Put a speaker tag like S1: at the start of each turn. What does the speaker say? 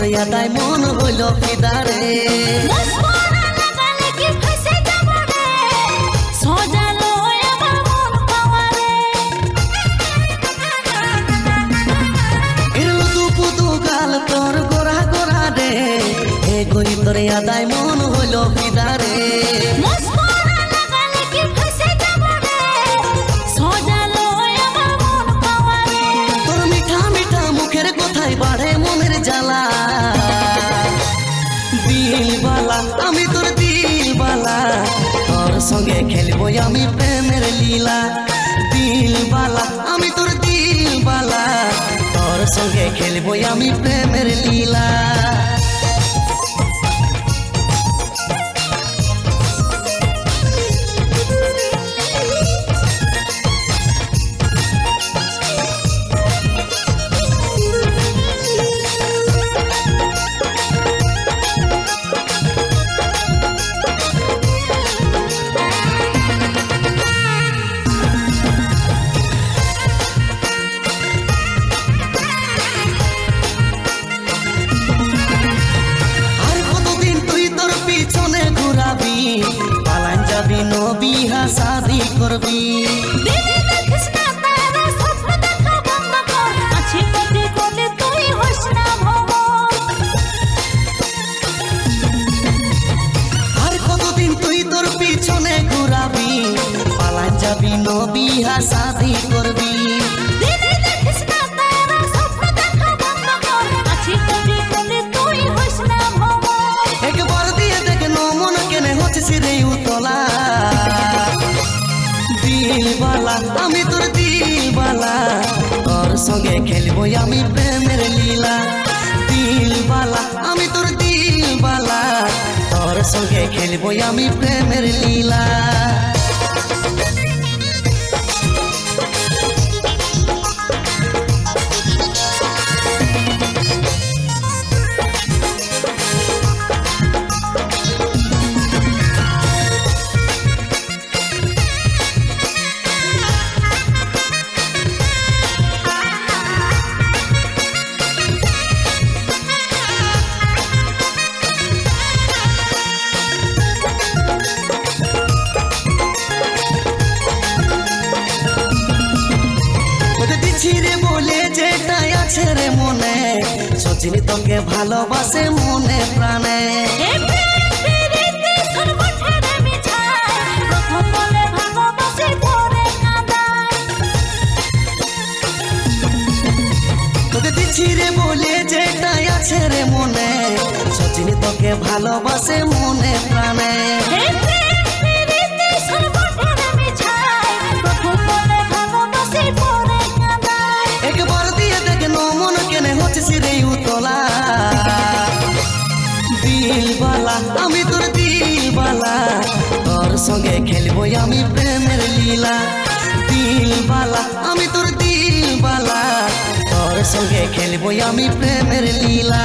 S1: ইয়াদায় মন হইল ফিদারে তোর গোরা গোরা রে এ গই তোর ইয়াদায় মন হইল ফিদারে তোর মিঠা মিঠা মুখের কথাই বাড়ে মনের জ্বালা দিলবালা আমি তোর দিলবালা তোর সঙ্গে খেলবো আমি প্রেমের লীলা দিলবালা আমি তোর দিলবালা তোর সঙ্গে খেলবো আমি প্রেমের লীলা পালান যাবি নবিহা শাদি করবি আর কতদিন তুই তোর পিছনে ঘুরাবি পালান যাবি নবিহা শাদি করবি দিলবালা আমি তোর দিলবালা তোর সঙ্গে খেলবো আমি প্রেমের লীলা দিলবালা আমি তোর দিলবালা তোর সঙ্গে খেলবো আমি প্রেমের লীলা ছিড়ে বলে যেটাই আছে রে মনে সচিনি তোকে ভালোবাসে মনে প্রাণে তোকে ছিড়ে বলে যেটাই আছে রে মনে সচিনি তোকে ভালোবাসে মনে প্রাণে দিলবালা আমি তোর দিলবালা তোর সঙ্গে খেলবো আমি প্রেমের লীলা দিলবালা আমি তোর দিলবালা তোর সঙ্গে খেলবো আমি প্রেমের লীলা